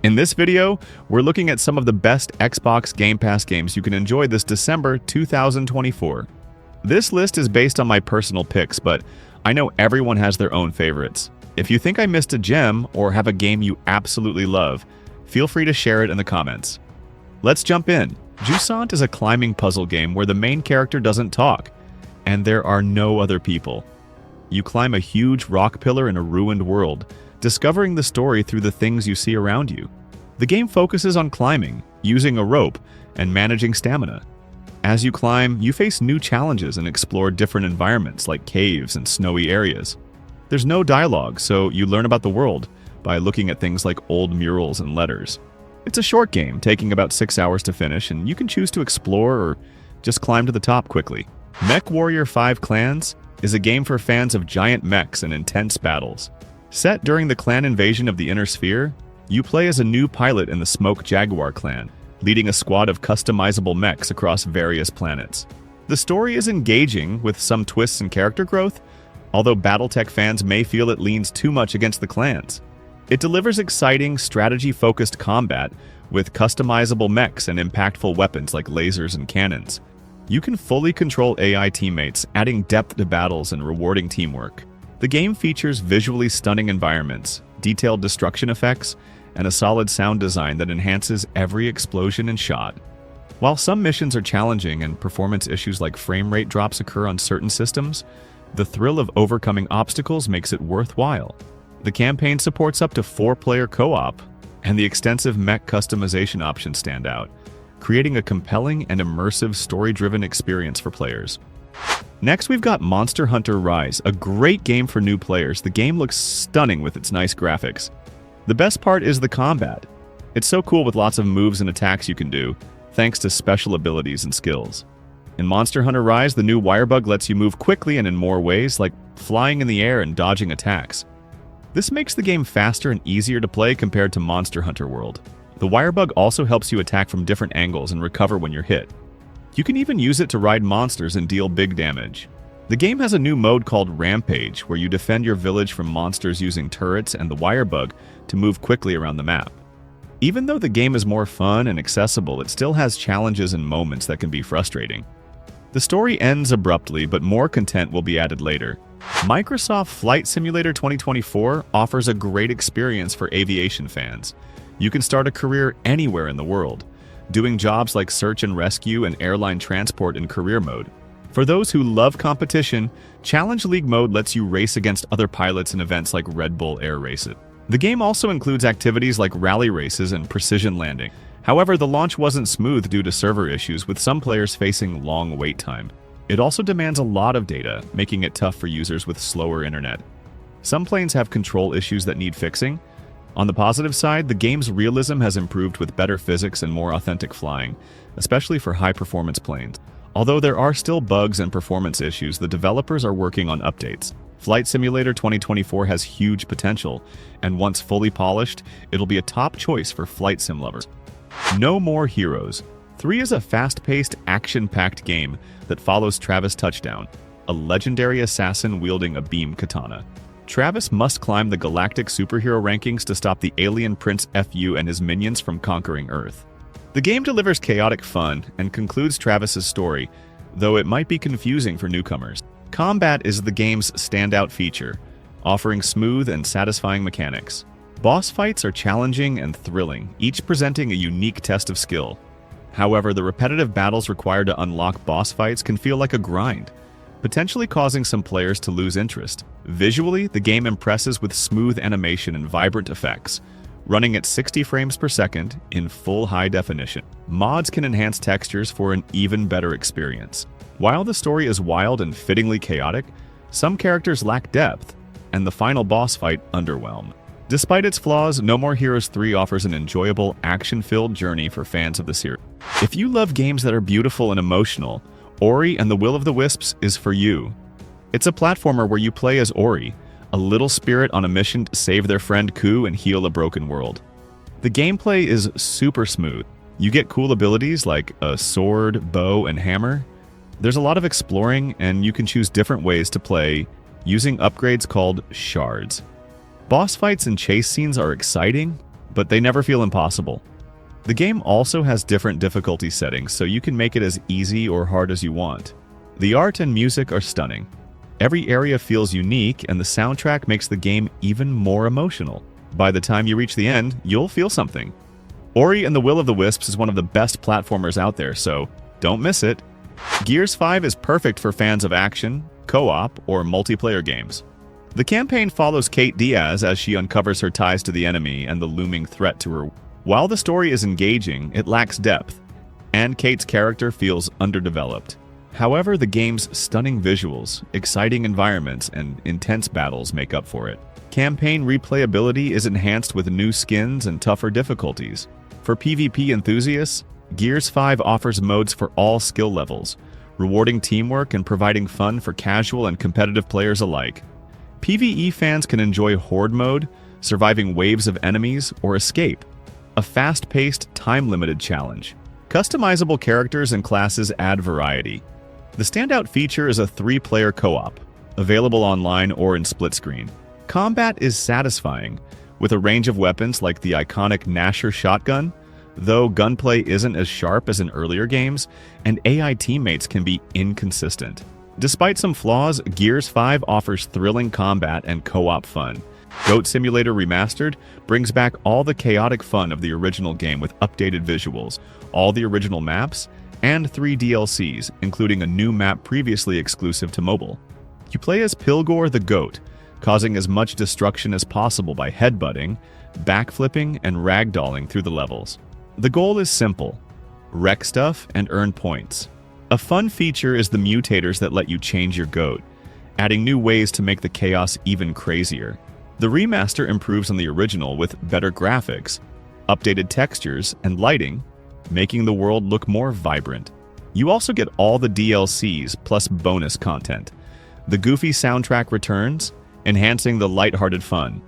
In this video, we're looking at some of the best Xbox Game Pass games you can enjoy this December 2024. This list is based on my personal picks, but I know everyone has their own favorites. If you think I missed a gem or have a game you absolutely love, feel free to share it in the comments. Let's jump in. Jusant is a climbing puzzle game where the main character doesn't talk, and there are no other people. You climb a huge rock pillar in a ruined world, discovering the story through the things you see around you. The game focuses on climbing, using a rope, and managing stamina. As you climb, you face new challenges and explore different environments like caves and snowy areas. There's no dialogue, so you learn about the world by looking at things like old murals and letters. It's a short game, taking about 6 hours to finish, and you can choose to explore or just climb to the top quickly. MechWarrior 5 Clans is a game for fans of giant mechs and intense battles. Set during the clan invasion of the Inner Sphere, you play as a new pilot in the Smoke Jaguar clan, leading a squad of customizable mechs across various planets. The story is engaging with some twists and character growth, although BattleTech fans may feel it leans too much against the clans. It delivers exciting, strategy-focused combat with customizable mechs and impactful weapons like lasers and cannons. You can fully control AI teammates, adding depth to battles and rewarding teamwork. The game features visually stunning environments, detailed destruction effects, and a solid sound design that enhances every explosion and shot. While some missions are challenging and performance issues like frame rate drops occur on certain systems, the thrill of overcoming obstacles makes it worthwhile. The campaign supports up to 4-player co-op, and the extensive mech customization options stand out, creating a compelling and immersive story-driven experience for players. Next, we've got Monster Hunter Rise, a great game for new players. The game looks stunning with its nice graphics. The best part is the combat. It's so cool with lots of moves and attacks you can do, thanks to special abilities and skills. In Monster Hunter Rise, the new Wirebug lets you move quickly and in more ways, like flying in the air and dodging attacks. This makes the game faster and easier to play compared to Monster Hunter World. The Wirebug also helps you attack from different angles and recover when you're hit. You can even use it to ride monsters and deal big damage. The game has a new mode called Rampage, where you defend your village from monsters using turrets and the Wirebug to move quickly around the map. Even though the game is more fun and accessible, it still has challenges and moments that can be frustrating. The story ends abruptly, but more content will be added later. Microsoft Flight Simulator 2024 offers a great experience for aviation fans. You can start a career anywhere in the world, doing jobs like search and rescue and airline transport in career mode. For those who love competition, Challenge League mode lets you race against other pilots in events like Red Bull Air Race It. The game also includes activities like rally races and precision landing. However, the launch wasn't smooth due to server issues, with some players facing long wait time. It also demands a lot of data, making it tough for users with slower internet. Some planes have control issues that need fixing. On the positive side, the game's realism has improved with better physics and more authentic flying, especially for high-performance planes. Although there are still bugs and performance issues, the developers are working on updates. Flight Simulator 2024 has huge potential, and once fully polished, it'll be a top choice for flight sim lovers. No More Heroes 3 is a fast-paced, action-packed game that follows Travis Touchdown, a legendary assassin wielding a beam katana. Travis must climb the galactic superhero rankings to stop the alien Prince FU and his minions from conquering Earth. The game delivers chaotic fun and concludes Travis's story, though it might be confusing for newcomers. Combat is the game's standout feature, offering smooth and satisfying mechanics. Boss fights are challenging and thrilling, each presenting a unique test of skill. However, the repetitive battles required to unlock boss fights can feel like a grind, potentially causing some players to lose interest. Visually, the game impresses with smooth animation and vibrant effects, running at 60 frames per second in full high definition. Mods can enhance textures for an even better experience. While the story is wild and fittingly chaotic, some characters lack depth, and the final boss fight underwhelm. Despite its flaws, No More Heroes 3 offers an enjoyable, action-filled journey for fans of the series. If you love games that are beautiful and emotional, Ori and the Will of the Wisps is for you. It's a platformer where you play as Ori, a little spirit on a mission to save their friend Ku and heal a broken world. The gameplay is super smooth. You get cool abilities like a sword, bow, and hammer. There's a lot of exploring, and you can choose different ways to play using upgrades called shards. Boss fights and chase scenes are exciting, but they never feel impossible. The game also has different difficulty settings, so you can make it as easy or hard as you want. The art and music are stunning. Every area feels unique, and the soundtrack makes the game even more emotional. By the time you reach the end, you'll feel something. Ori and the Will of the Wisps is one of the best platformers out there, so don't miss it. Gears 5 is perfect for fans of action, co-op, or multiplayer games. The campaign follows Kate Diaz as she uncovers her ties to the enemy and the looming threat to her. While the story is engaging, it lacks depth, and Kate's character feels underdeveloped. However, the game's stunning visuals, exciting environments, and intense battles make up for it. Campaign replayability is enhanced with new skins and tougher difficulties. For PvP enthusiasts, Gears 5 offers modes for all skill levels, rewarding teamwork and providing fun for casual and competitive players alike. PvE fans can enjoy Horde mode, surviving waves of enemies, or Escape, a fast-paced, time-limited challenge. Customizable characters and classes add variety. The standout feature is a 3-player co-op, available online or in split screen. Combat is satisfying, with a range of weapons like the iconic Gnasher shotgun, though gunplay isn't as sharp as in earlier games, and AI teammates can be inconsistent. Despite some flaws, Gears 5 offers thrilling combat and co-op fun. Goat Simulator Remastered brings back all the chaotic fun of the original game with updated visuals, all the original maps, and 3 DLCs, including a new map previously exclusive to mobile. You play as Pilgor the Goat, causing as much destruction as possible by headbutting, backflipping, and ragdolling through the levels. The goal is simple: wreck stuff and earn points. A fun feature is the mutators that let you change your goat, adding new ways to make the chaos even crazier. The remaster improves on the original with better graphics, updated textures, and lighting, making the world look more vibrant. You also get all the DLCs plus bonus content. The goofy soundtrack returns, enhancing the lighthearted fun.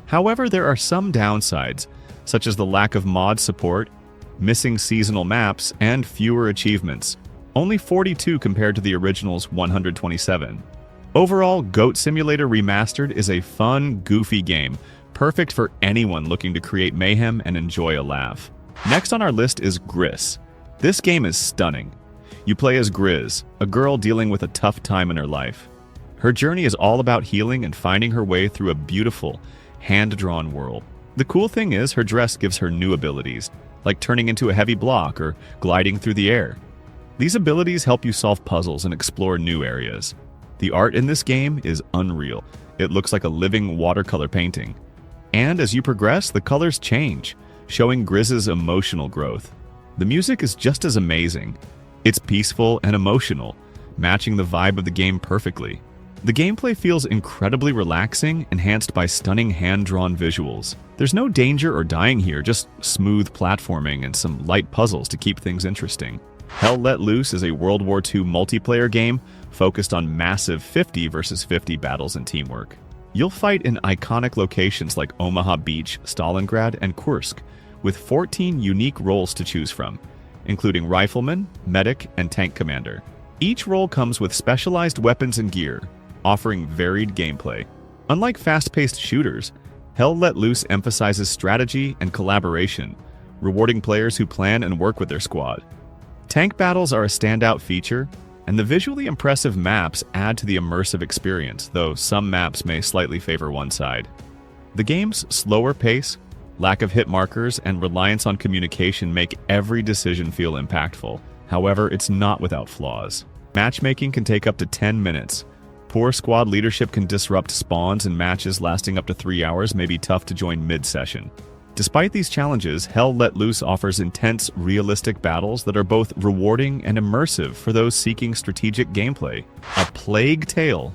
However, there are some downsides, such as the lack of mod support, missing seasonal maps, and fewer achievements. Only 42 compared to the original's 127. Overall, Goat Simulator Remastered is a fun, goofy game, perfect for anyone looking to create mayhem and enjoy a laugh. Next on our list is Gris. This game is stunning. You play as Grizz, a girl dealing with a tough time in her life. Her journey is all about healing and finding her way through a beautiful, hand-drawn world. The cool thing is, her dress gives her new abilities, like turning into a heavy block or gliding through the air. These abilities help you solve puzzles and explore new areas. The art in this game is unreal. It looks like a living watercolor painting. And as you progress, the colors change, showing Grizz's emotional growth. The music is just as amazing. It's peaceful and emotional, matching the vibe of the game perfectly. The gameplay feels incredibly relaxing, enhanced by stunning hand-drawn visuals. There's no danger or dying here, just smooth platforming and some light puzzles to keep things interesting. Hell Let Loose is a World War II multiplayer game focused on massive 50 versus 50 battles and teamwork. You'll fight in iconic locations like Omaha Beach, Stalingrad, and Kursk, with 14 unique roles to choose from, including Rifleman, Medic, and Tank Commander. Each role comes with specialized weapons and gear, offering varied gameplay. Unlike fast-paced shooters, Hell Let Loose emphasizes strategy and collaboration, rewarding players who plan and work with their squad. Tank battles are a standout feature, and the visually impressive maps add to the immersive experience, though some maps may slightly favor one side. The game's slower pace, lack of hit markers, and reliance on communication make every decision feel impactful. However, it's not without flaws. Matchmaking can take up to 10 minutes. Poor squad leadership can disrupt spawns, and matches lasting up to 3 hours may be tough to join mid-session. Despite these challenges, Hell Let Loose offers intense, realistic battles that are both rewarding and immersive for those seeking strategic gameplay. A Plague Tale.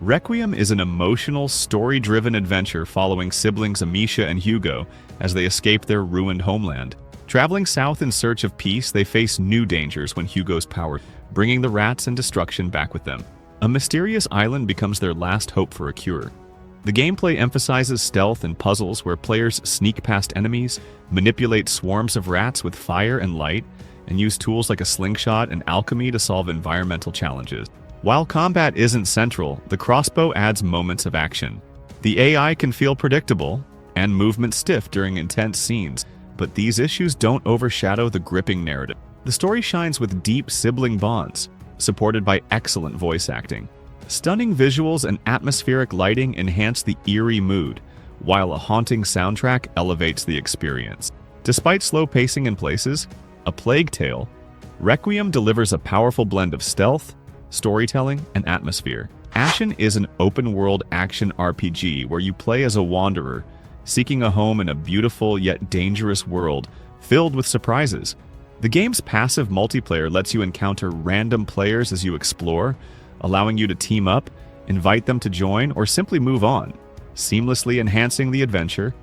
Requiem is an emotional, story-driven adventure following siblings Amisha and Hugo as they escape their ruined homeland. Traveling south in search of peace, they face new dangers when Hugo's power, bringing the rats and destruction back with them. A mysterious island becomes their last hope for a cure. The gameplay emphasizes stealth and puzzles where players sneak past enemies, manipulate swarms of rats with fire and light, and use tools like a slingshot and alchemy to solve environmental challenges. While combat isn't central, the crossbow adds moments of action. The AI can feel predictable, and movement stiff during intense scenes, but these issues don't overshadow the gripping narrative. The story shines with deep sibling bonds, supported by excellent voice acting. Stunning visuals and atmospheric lighting enhance the eerie mood, while a haunting soundtrack elevates the experience. Despite slow pacing in places, A Plague Tale, Requiem delivers a powerful blend of stealth, storytelling, and atmosphere. Ashen is an open-world action RPG where you play as a wanderer, seeking a home in a beautiful yet dangerous world filled with surprises. The game's passive multiplayer lets you encounter random players as you explore, allowing you to team up, invite them to join, or simply move on, seamlessly enhancing the adventure.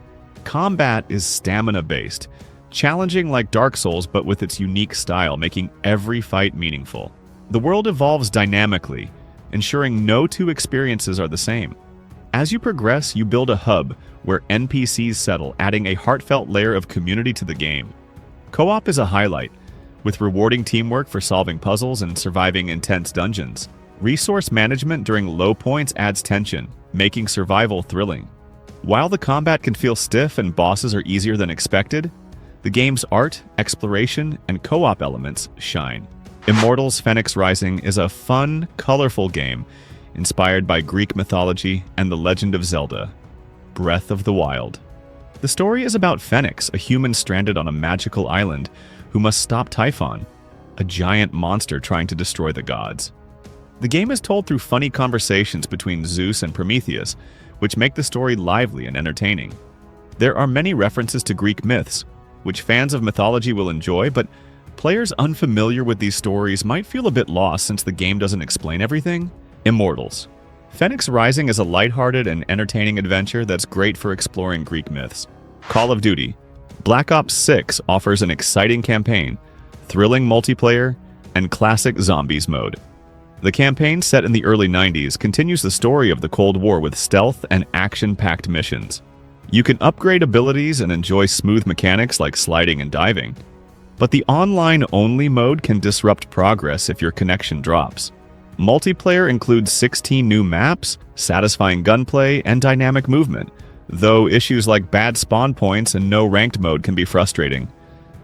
Combat is stamina-based, challenging like Dark Souls but with its unique style, making every fight meaningful. The world evolves dynamically, ensuring no two experiences are the same. As you progress, you build a hub where NPCs settle, adding a heartfelt layer of community to the game. Co-op is a highlight, with rewarding teamwork for solving puzzles and surviving intense dungeons. Resource management during low points adds tension, making survival thrilling. While the combat can feel stiff and bosses are easier than expected, the game's art, exploration, and co-op elements shine. Immortals Fenyx Rising is a fun, colorful game inspired by Greek mythology and the Legend of Zelda: Breath of the Wild. The story is about Fenyx, a human stranded on a magical island who must stop Typhon, a giant monster trying to destroy the gods. The game is told through funny conversations between Zeus and Prometheus, which make the story lively and entertaining. There are many references to Greek myths, which fans of mythology will enjoy, but players unfamiliar with these stories might feel a bit lost since the game doesn't explain everything. Immortals Fenyx Rising is a lighthearted and entertaining adventure that's great for exploring Greek myths. Call of Duty Black Ops 6 offers an exciting campaign, thrilling multiplayer, and classic zombies mode. The campaign, set in the early 90s, continues the story of the Cold War with stealth and action-packed missions. You can upgrade abilities and enjoy smooth mechanics like sliding and diving, but the online-only mode can disrupt progress if your connection drops. Multiplayer includes 16 new maps, satisfying gunplay, and dynamic movement, though issues like bad spawn points and no ranked mode can be frustrating.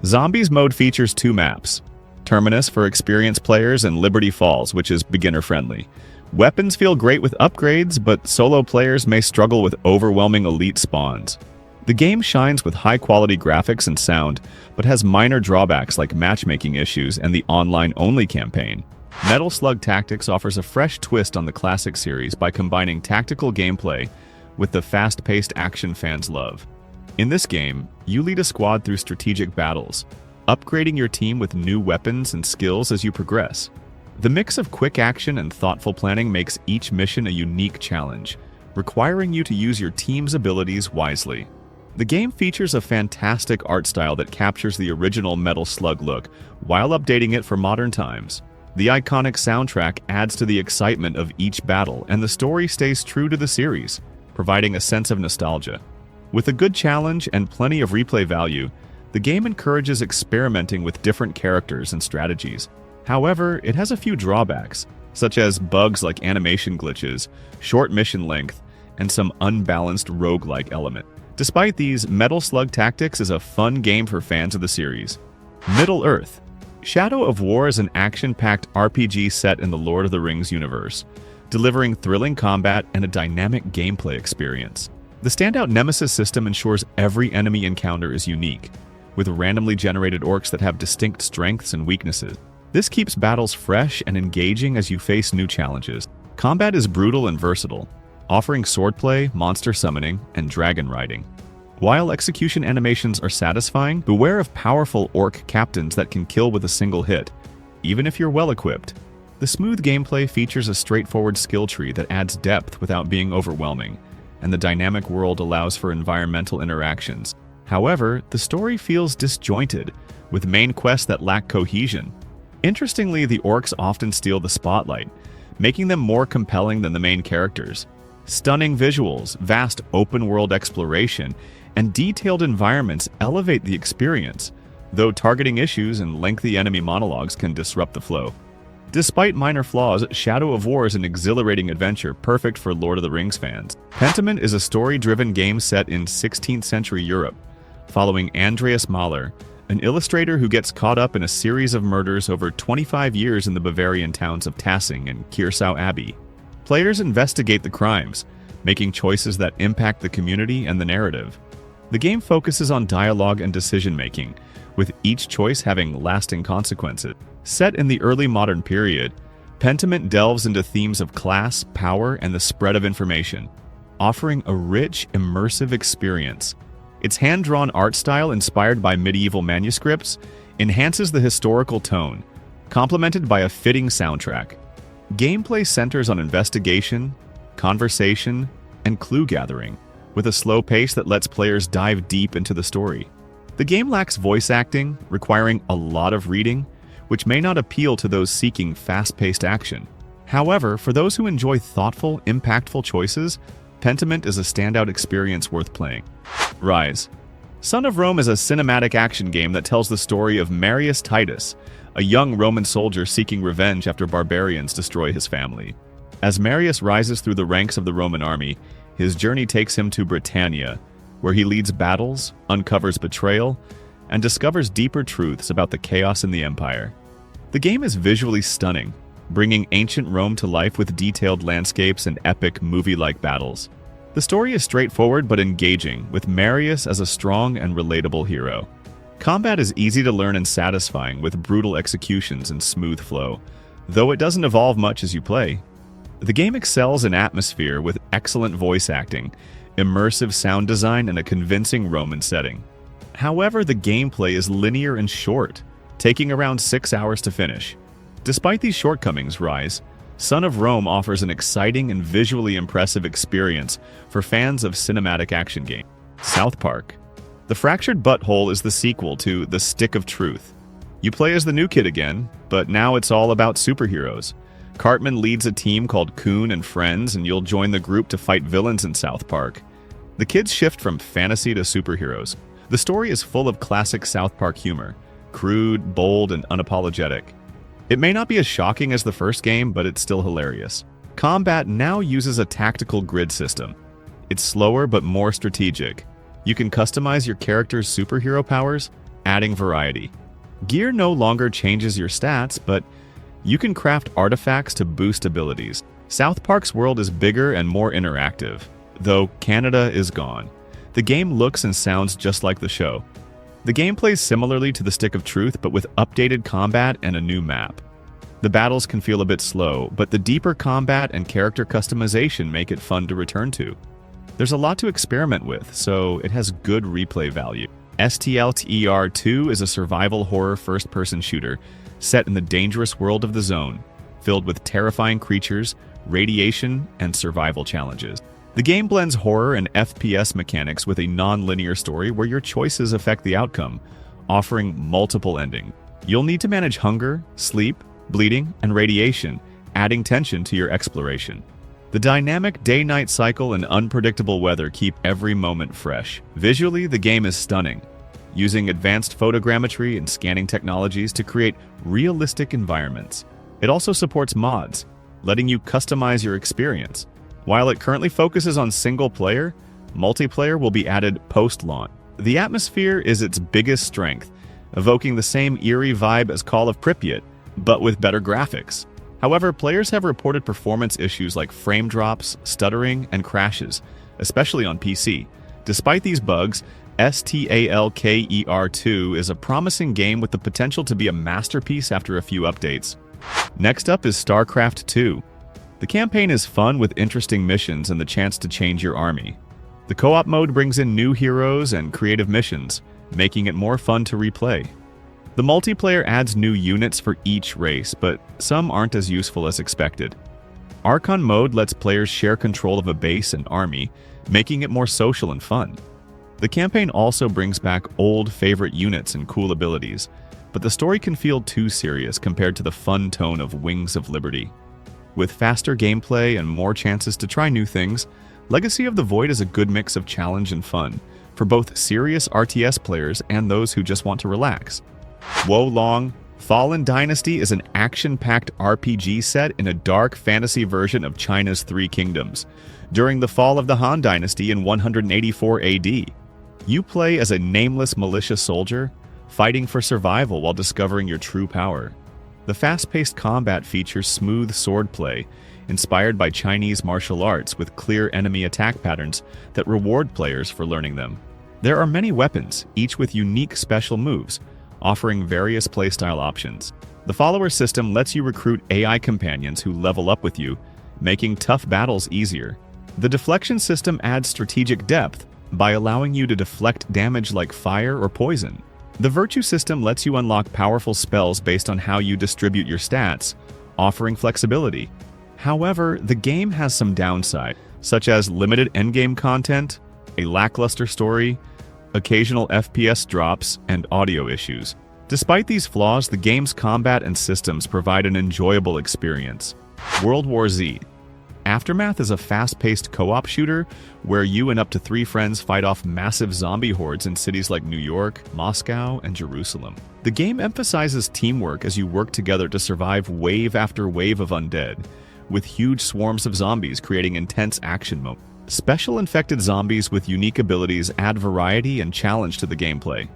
Zombies mode features 2 maps, Terminus for experienced players and Liberty Falls, which is beginner-friendly. Weapons feel great with upgrades, but solo players may struggle with overwhelming elite spawns. The game shines with high-quality graphics and sound, but has minor drawbacks like matchmaking issues and the online-only campaign. Metal Slug Tactics offers a fresh twist on the classic series by combining tactical gameplay with the fast-paced action fans love. In this game, you lead a squad through strategic battles, upgrading your team with new weapons and skills as you progress. The mix of quick action and thoughtful planning makes each mission a unique challenge, requiring you to use your team's abilities wisely. The game features a fantastic art style that captures the original Metal Slug look while updating it for modern times. The iconic soundtrack adds to the excitement of each battle, and the story stays true to the series, providing a sense of nostalgia. With a good challenge and plenty of replay value, the game encourages experimenting with different characters and strategies. However, it has a few drawbacks, such as bugs like animation glitches, short mission length, and some unbalanced roguelike element. Despite these, Metal Slug Tactics is a fun game for fans of the series. Middle-earth Shadow of War is an action-packed RPG set in the Lord of the Rings universe, delivering thrilling combat and a dynamic gameplay experience. The standout Nemesis system ensures every enemy encounter is unique, with randomly generated orcs that have distinct strengths and weaknesses. This keeps battles fresh and engaging as you face new challenges. Combat is brutal and versatile, offering swordplay, monster summoning, and dragon riding. While execution animations are satisfying, beware of powerful orc captains that can kill with a single hit, even if you're well-equipped. The smooth gameplay features a straightforward skill tree that adds depth without being overwhelming, and the dynamic world allows for environmental interactions. However, the story feels disjointed, with main quests that lack cohesion. Interestingly, the orcs often steal the spotlight, making them more compelling than the main characters. Stunning visuals, vast open-world exploration, and detailed environments elevate the experience, though targeting issues and lengthy enemy monologues can disrupt the flow. Despite minor flaws, Shadow of War is an exhilarating adventure perfect for Lord of the Rings fans. Pentiment is a story-driven game set in 16th century Europe, following Andreas Mahler, an illustrator who gets caught up in a series of murders over 25 years in the Bavarian towns of Tassing and Kirsau Abbey. Players investigate the crimes, making choices that impact the community and the narrative. The game focuses on dialogue and decision-making, with each choice having lasting consequences. Set in the early modern period, Pentiment delves into themes of class, power, and the spread of information, offering a rich, immersive experience. Its hand-drawn art style, inspired by medieval manuscripts, enhances the historical tone, complemented by a fitting soundtrack. Gameplay centers on investigation, conversation, and clue gathering, with a slow pace that lets players dive deep into the story. The game lacks voice acting, requiring a lot of reading, which may not appeal to those seeking fast-paced action. However, for those who enjoy thoughtful, impactful choices, Pentiment is a standout experience worth playing. Rise. Son of Rome is a cinematic action game that tells the story of Marius Titus, a young Roman soldier seeking revenge after barbarians destroy his family. As Marius rises through the ranks of the Roman army, his journey takes him to Britannia, where he leads battles, uncovers betrayal, and discovers deeper truths about the chaos in the empire. The game is visually stunning, bringing ancient Rome to life with detailed landscapes and epic movie-like battles. The story is straightforward but engaging, with Marius as a strong and relatable hero. Combat is easy to learn and satisfying, with brutal executions and smooth flow, though it doesn't evolve much as you play. The game excels in atmosphere with excellent voice acting, immersive sound design, and a convincing Roman setting. However, the gameplay is linear and short, taking around 6 hours to finish. Despite these shortcomings, Rise, Son of Rome offers an exciting and visually impressive experience for fans of cinematic action games. South Park. The Fractured Butthole is the sequel to The Stick of Truth. You play as the new kid again, but now it's all about superheroes. Cartman leads a team called Coon and Friends, and you'll join the group to fight villains in South Park. The kids shift from fantasy to superheroes. The story is full of classic South Park humor, crude, bold, and unapologetic. It may not be as shocking as the first game, but it's still hilarious. Combat now uses a tactical grid system. It's slower but more strategic. You can customize your character's superhero powers, adding variety. Gear no longer changes your stats, but you can craft artifacts to boost abilities. South Park's world is bigger and more interactive, though Canada is gone. The game looks and sounds just like the show. The game plays similarly to The Stick of Truth, but with updated combat and a new map. The battles can feel a bit slow, but the deeper combat and character customization make it fun to return to. There's a lot to experiment with, so it has good replay value. STLTER 2 is a survival horror first-person shooter set in the dangerous world of the Zone, filled with terrifying creatures, radiation, and survival challenges. The game blends horror and FPS mechanics with a non-linear story where your choices affect the outcome, offering multiple endings. You'll need to manage hunger, sleep, bleeding, and radiation, adding tension to your exploration. The dynamic day-night cycle and unpredictable weather keep every moment fresh. Visually, the game is stunning, using advanced photogrammetry and scanning technologies to create realistic environments. It also supports mods, letting you customize your experience. While it currently focuses on single-player, multiplayer will be added post-launch. The atmosphere is its biggest strength, evoking the same eerie vibe as Call of Pripyat, but with better graphics. However, players have reported performance issues like frame drops, stuttering, and crashes, especially on PC. Despite these bugs, STALKER 2 is a promising game with the potential to be a masterpiece after a few updates. Next up is StarCraft 2. The campaign is fun with interesting missions and the chance to change your army. The co-op mode brings in new heroes and creative missions, making it more fun to replay. The multiplayer adds new units for each race, but some aren't as useful as expected. Archon mode lets players share control of a base and army, making it more social and fun. The campaign also brings back old favorite units and cool abilities, but the story can feel too serious compared to the fun tone of Wings of Liberty. With faster gameplay and more chances to try new things, Legacy of the Void is a good mix of challenge and fun for both serious RTS players and those who just want to relax. Wo Long Fallen Dynasty is an action-packed RPG set in a dark fantasy version of China's Three Kingdoms. During the fall of the Han Dynasty in 184 AD, you play as a nameless militia soldier, fighting for survival while discovering your true power. The fast-paced combat features smooth swordplay, inspired by Chinese martial arts with clear enemy attack patterns that reward players for learning them. There are many weapons, each with unique special moves, offering various playstyle options. The follower system lets you recruit AI companions who level up with you, making tough battles easier. The deflection system adds strategic depth by allowing you to deflect damage like fire or poison. The virtue system lets you unlock powerful spells based on how you distribute your stats, offering flexibility. However, the game has some downside, such as limited endgame content, a lackluster story, occasional FPS drops, and audio issues. Despite these flaws, the game's combat and systems provide an enjoyable experience. World War Z. Aftermath is a fast-paced co-op shooter where you and up to 3 friends fight off massive zombie hordes in cities like New York, Moscow, and Jerusalem. The game emphasizes teamwork as you work together to survive wave after wave of undead, with huge swarms of zombies creating intense action mode. Special infected zombies with unique abilities add variety and challenge to the gameplay.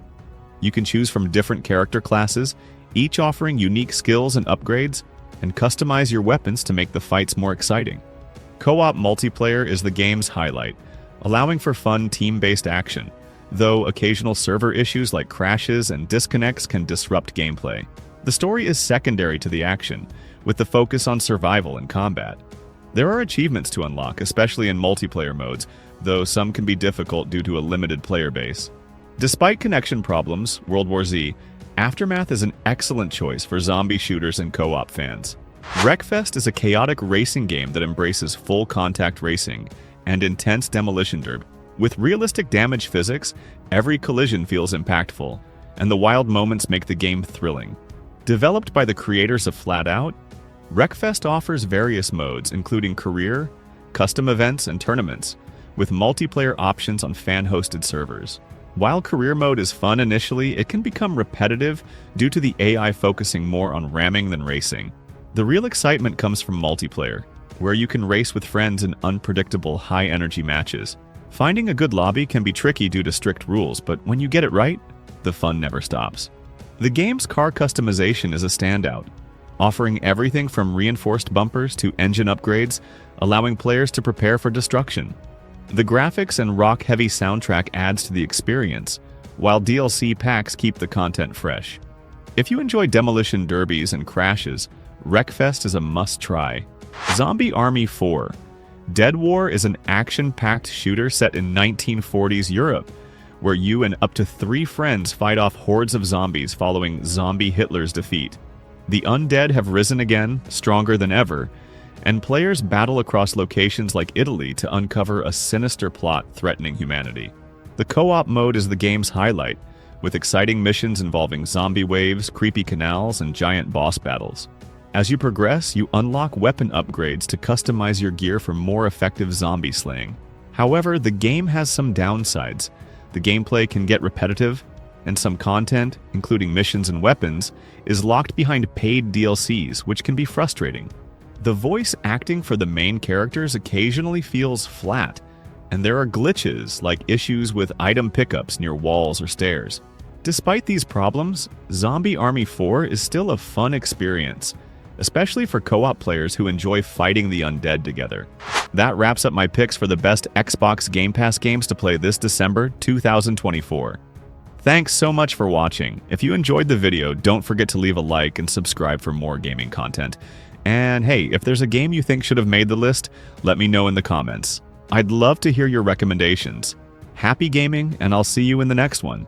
You can choose from different character classes, each offering unique skills and upgrades, and customize your weapons to make the fights more exciting. Co-op multiplayer is the game's highlight, allowing for fun team-based action, though occasional server issues like crashes and disconnects can disrupt gameplay. The story is secondary to the action, with the focus on survival and combat. There are achievements to unlock, especially in multiplayer modes, though some can be difficult due to a limited player base. Despite connection problems, World War Z, Aftermath is an excellent choice for zombie shooters and co-op fans. Wreckfest is a chaotic racing game that embraces full contact racing and intense demolition derby. With realistic damage physics, every collision feels impactful, and the wild moments make the game thrilling. Developed by the creators of Flatout, Wreckfest offers various modes, including career, custom events, and tournaments, with multiplayer options on fan-hosted servers. While career mode is fun initially, it can become repetitive due to the AI focusing more on ramming than racing. The real excitement comes from multiplayer, where you can race with friends in unpredictable, high-energy matches. Finding a good lobby can be tricky due to strict rules, but when you get it right, the fun never stops. The game's car customization is a standout, offering everything from reinforced bumpers to engine upgrades, allowing players to prepare for destruction. The graphics and rock-heavy soundtrack adds to the experience, while DLC packs keep the content fresh. If you enjoy demolition derbies and crashes, Wreckfest is a must-try. Zombie Army 4. Dead War is an action-packed shooter set in 1940s Europe, where you and up to 3 friends fight off hordes of zombies following Zombie Hitler's defeat. The undead have risen again, stronger than ever, and players battle across locations like Italy to uncover a sinister plot threatening humanity. The co-op mode is the game's highlight, with exciting missions involving zombie waves, creepy canals, and giant boss battles. As you progress, you unlock weapon upgrades to customize your gear for more effective zombie slaying. However, the game has some downsides. The gameplay can get repetitive, and some content, including missions and weapons, is locked behind paid DLCs, which can be frustrating. The voice acting for the main characters occasionally feels flat, and there are glitches like issues with item pickups near walls or stairs. Despite these problems, Zombie Army 4 is still a fun experience, especially for co-op players who enjoy fighting the undead together. That wraps up my picks for the best Xbox Game Pass games to play this December 2024. Thanks so much for watching. If you enjoyed the video, don't forget to leave a like and subscribe for more gaming content. And hey, if there's a game you think should have made the list, let me know in the comments. I'd love to hear your recommendations. Happy gaming, and I'll see you in the next one.